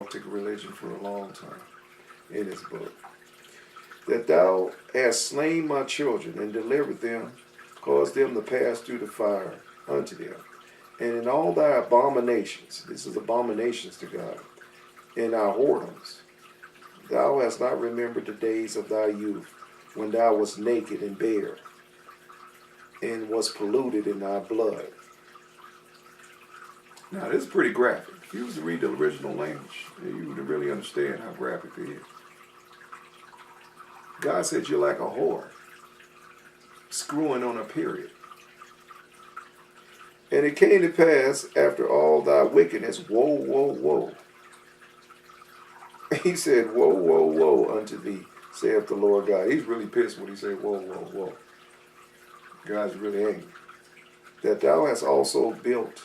occultic religion for a long time in his book. That thou hast slain my children and delivered them, caused them to pass through the fire unto them. And in all thy abominations, this is abominations to God, in thy whoredoms, thou hast not remembered the days of thy youth, when thou wast naked and bare, and was polluted in thy blood. Now, this is pretty graphic. If you was to read the original language, you would really understand how graphic it is. God said you're like a whore, screwing on a period. And it came to pass, after all thy wickedness, woe, woe, woe. He said, woe, woe, woe unto thee, saith the Lord God. He's really pissed when he said, woe, woe, woe. God's really angry. That thou hast also built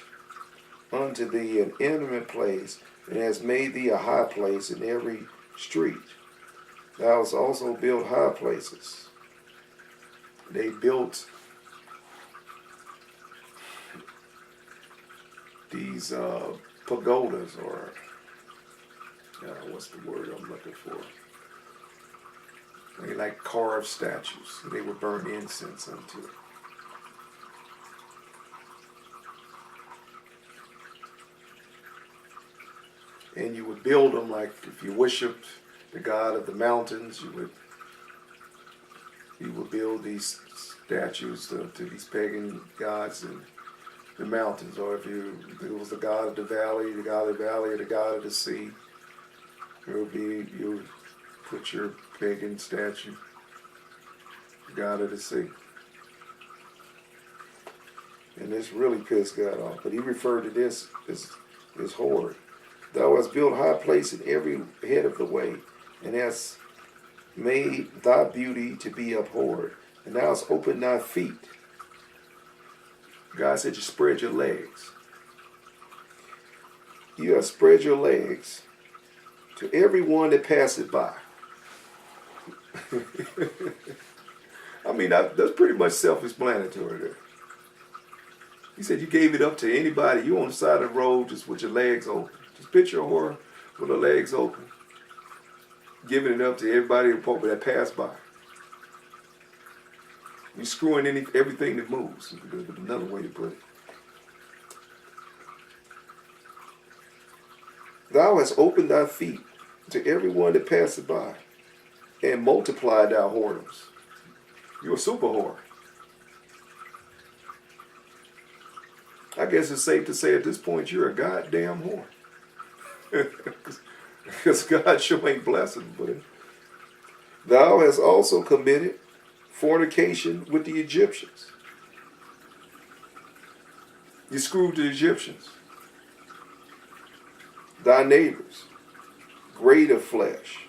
unto thee an intimate place, and hast made thee a high place in every street. Thou hast also built high places. They built these pagodas, or what's the word I'm looking for? They like carved statues. They would burn incense unto it. And you would build them like if you worshipped the god of the mountains, you would build these statues to these pagan gods in the mountains. Or if it was the god of the valley, or the god of the sea, you would put your pagan statue, the god of the sea. And this really pissed God off. But he referred to this as whore. Thou hast built high place in every head of the way, and hast made thy beauty to be abhorred, and thou hast opened thy feet. God said you spread your legs. You have spread your legs to everyone that passeth by. I mean, that's pretty much self-explanatory there. He said you gave it up to anybody. You on the side of the road just with your legs open. Just picture a whore with her legs open, giving it up to everybody that passed by. You're screwing everything that moves. Another way to put it. Thou hast opened thy feet to everyone that passeth by, and multiplied thy whoredoms. You're a super whore. I guess it's safe to say at this point you're a goddamn whore. Because God sure ain't blessing, but thou hast also committed fornication with the Egyptians. You screwed the Egyptians. Thy neighbors, great of flesh,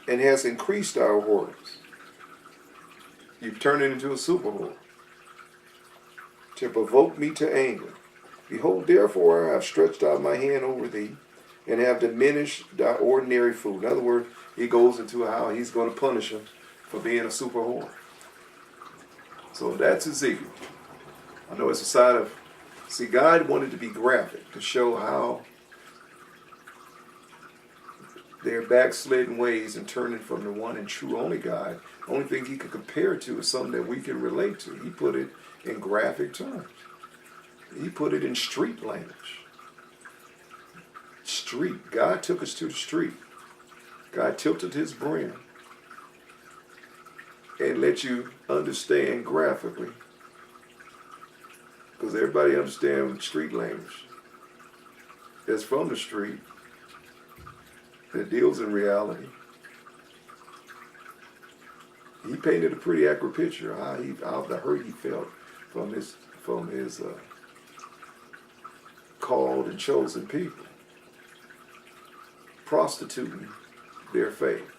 and has increased our whoredoms. You've turned it into a super whore to provoke me to anger. Behold, therefore I have stretched out my hand over thee, and have diminished thy ordinary food. In other words, he goes into how he's going to punish him for being a super whore. So that's Ezekiel. I know it's a side of, see, God wanted to be graphic to show how their backslidden ways and turning from the one and true only God. The only thing he could compare to is something that we can relate to. He put it in graphic terms. He put it in street language. Street. God took us to the street. God tilted his brim and let you understand graphically. Because everybody understands street language. That's from the street. That deals in reality. He painted a pretty accurate picture of how the hurt he felt from his called and chosen people prostituting their faith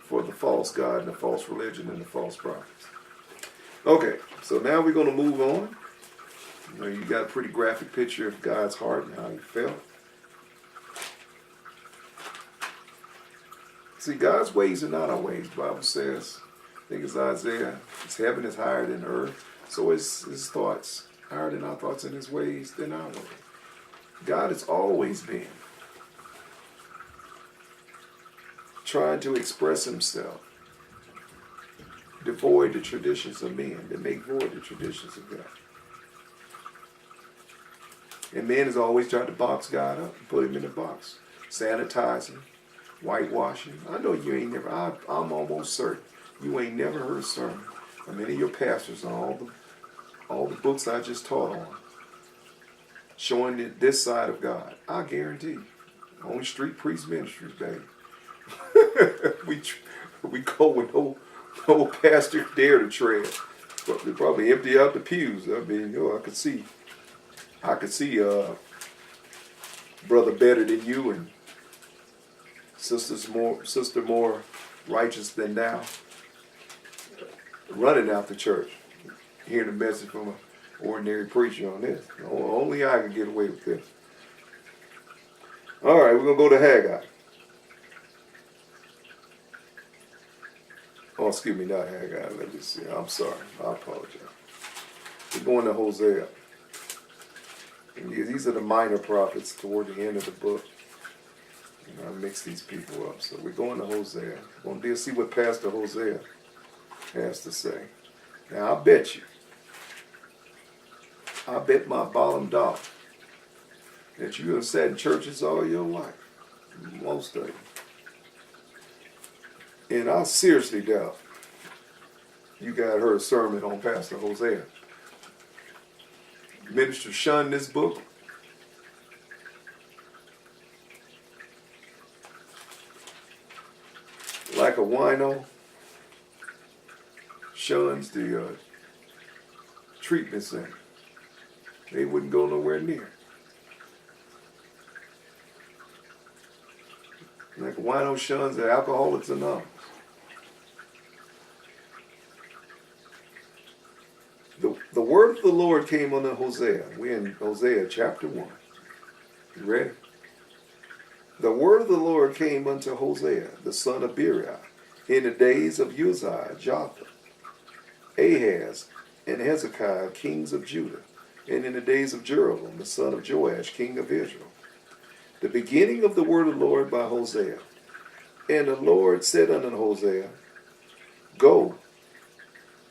for the false God and the false religion and the false prophets. Okay, so now we're going to move on. You got a pretty graphic picture of God's heart and how he felt. See, God's ways are not our ways. The Bible says, I think it's Isaiah, his heaven is higher than earth. So his thoughts higher than our thoughts, and his ways than our ways. God has always been trying to express himself, devoid the traditions of men, to make void the traditions of God. And man has always tried to box God up and put him in a box, sanitize him, whitewash him. I know you ain't never, I'm almost certain, you ain't never heard a sermon from any of your pastors on all the books I just taught on, showing this side of God. I guarantee you. Only street priest ministries, baby. we go with no pastor dare to tread. But they probably empty out the pews. I mean, I could see brother better than you and sister more righteous than thou, running out the church, hearing a message from an ordinary preacher on this. Only I can get away with this. All right, we're going to go to Haggai. Oh, excuse me, not Haggai. Let me see. I'm sorry. I apologize. We're going to Hosea. And these are the minor prophets toward the end of the book. I mix these people up. So we're going to Hosea. We're going to see what Pastor Hosea has to say. Now, I bet my bottom dollar that you have sat in churches all your life. Most of you. And I seriously doubt you guys heard a sermon on Pastor Hosea. Minister shunned this book. Like a wino shuns the treatment center. They wouldn't go nowhere near. Like a wino shuns the Alcoholics Anonymous. The word of the Lord came unto Hosea. We're in Hosea chapter 1. You ready? The word of the Lord came unto Hosea, the son of Beeri, in the days of Uzziah, Jotham, Ahaz, and Hezekiah, kings of Judah, and in the days of Jeroboam, the son of Joash, king of Israel. The beginning of the word of the Lord by Hosea. And the Lord said unto Hosea, Go,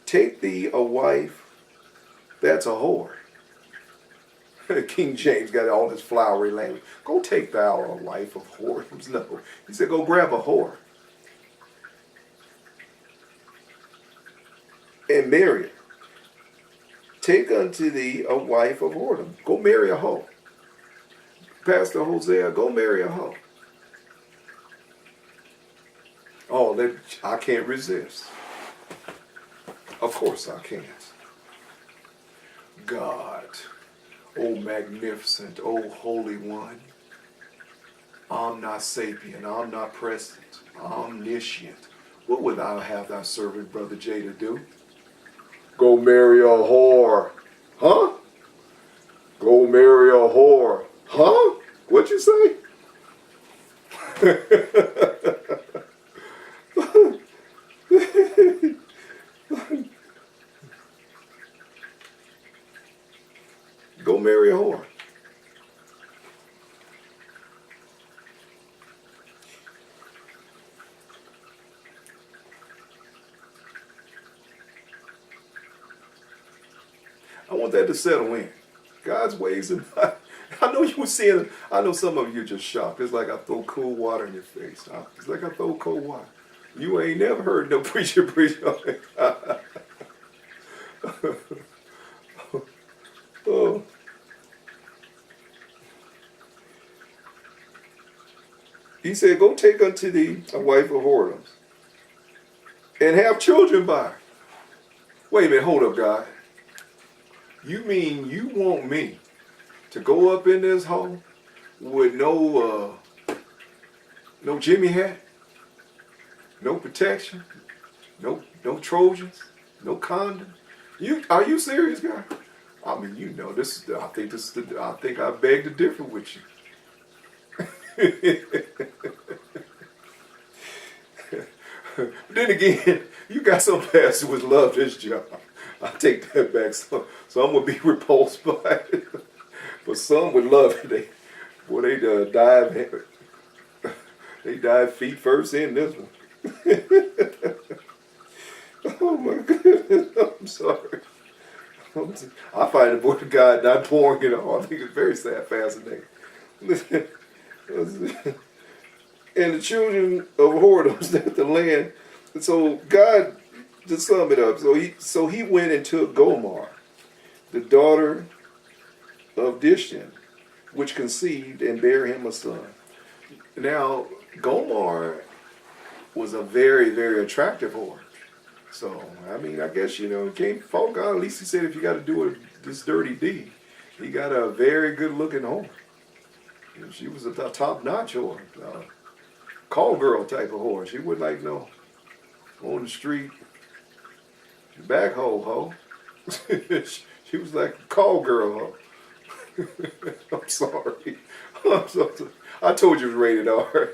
take thee a wife that's a whore. King James got all this flowery language. Go take thou a wife of whoredoms. No. He said, go grab a whore. And marry her. Take unto thee a wife of whoredom. Go marry a hoe. Pastor Hosea, go marry a hoe. Oh, I can't resist. Of course I can't. God, O magnificent, O holy one, omnisapient, omnipresent, omniscient. What would thou have thy servant, Brother Jay, to do? Go marry a whore. Huh? Go marry a whore. Huh? What'd you say? Go marry a whore. I want that to settle in. God's ways and I know you were seeing, I know some of you just shocked. It's like I throw cold water in your face. It's like I throw cold water. You ain't never heard no preacher preach on it. Oh. He said, go take unto thee a wife of whoredoms and have children by her. Wait a minute, hold up, God. You mean you want me to go up in this hole with no Jimmy hat, no protection, no Trojans, no condom? Are you serious, God? I mean, you know this. I think I beg to differ with you. Then again, you got some pastors who would love this job. I take that back. So I'm gonna be repulsed by it. But some would love it. Boy, they dive feet first in this one. Oh my goodness, I'm sorry. I find the word of God not pouring it all. I think it's very sad, fascinating. And the children of whoredoms left the land. And so God, to sum it up, so he went and took Gomar, the daughter of Dishon, which conceived and bare him a son. Now, Gomar was a very, very attractive whore. So, I mean, I guess, you can't fault God. At least he said if you got to do this dirty deed, he got a very good-looking whore. She was a top-notch whore. Call girl type of whore. She wasn't like no on the street backhoe hoe. She was like a call girl hoe. I'm sorry. I'm so sorry. I told you it was rated R.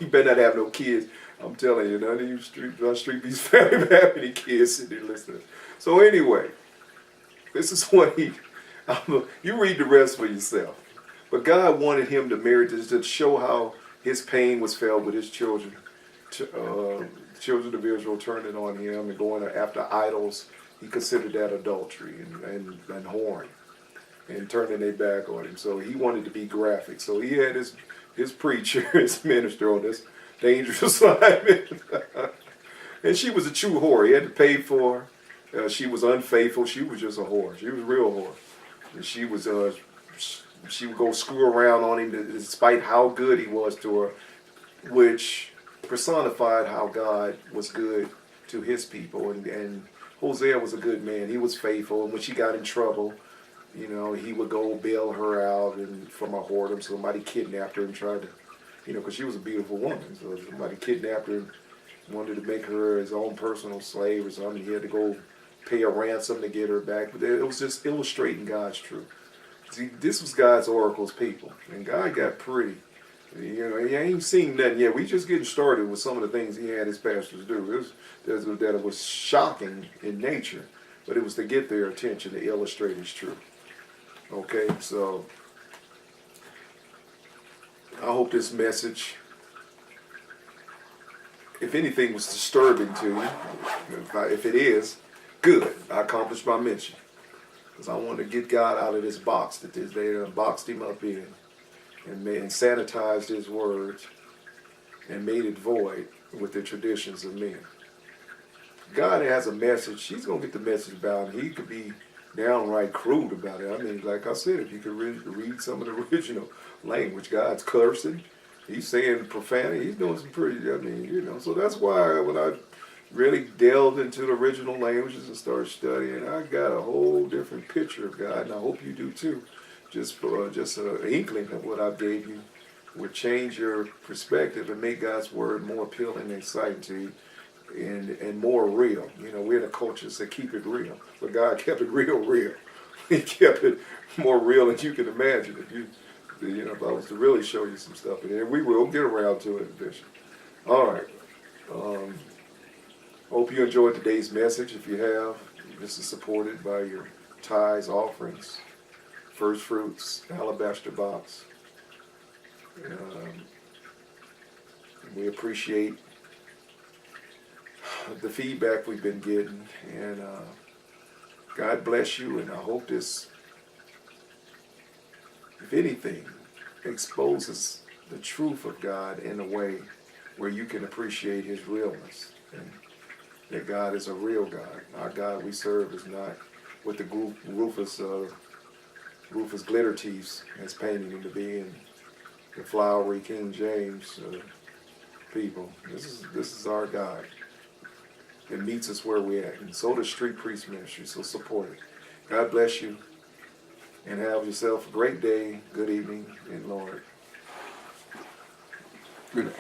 You better not have no kids. I'm telling you, none of you street these family have any kids sitting there listening. So anyway, this is what you read the rest for yourself. But God wanted him to marry to show how his pain was felt with his children. Children of Israel turning on him and going after idols. He considered that adultery and whoring and turning their back on him. So he wanted to be graphic. So he had his preacher, his minister on this dangerous assignment. And she was a true whore. He had to pay for her. She was unfaithful. She was just a whore. She was a real whore. And she would go screw around on him despite how good he was to her, which personified how God was good to his people. And Hosea was a good man. He was faithful. And when she got in trouble, he would go bail her out and from a whoredom. Somebody kidnapped her and tried to, because she was a beautiful woman. So somebody kidnapped her and wanted to make her his own personal slave or something. He had to go pay a ransom to get her back. But it was just illustrating God's truth. See, this was God's oracle's people. And God got pretty. He ain't seen nothing yet. We just getting started with some of the things he had his pastors do. It was shocking in nature. But it was to get their attention, to illustrate his truth. Okay, so I hope this message, if anything, was disturbing to you. If it is, good. I accomplished my mission. Because I want to get God out of this box that they boxed him up in and sanitized his words and made it void with the traditions of men. God has a message. He's going to get the message about it. He could be downright crude about it. I mean, like I said, if you could read some of the original language, God's cursing. He's saying profanity. He's doing some pretty, so that's why when I really delved into the original languages and started studying, I got a whole different picture of God, and I hope you do too. Just an inkling of what I gave you would change your perspective and make God's word more appealing and exciting to you. And more real. We're in a culture that said keep it real. But God kept it real. He kept it more real than you can imagine. If I was to really show you some stuff in there, we will get around to it eventually. All right. Hope you enjoyed today's message. If you have, this is supported by your tithes, offerings, first fruits, alabaster box. We appreciate the feedback we've been getting, and God bless you, and I hope this, if anything, exposes the truth of God in a way where you can appreciate his realness, and that God is a real God. Our God we serve is not what the Rufus Glitter Teeth has painted him to be, and the flowery King James people. This is our God. It meets us where we're at. And so does Street Priest Ministry, so support it. God bless you, and have yourself a great day, good evening, and Lord. Good night.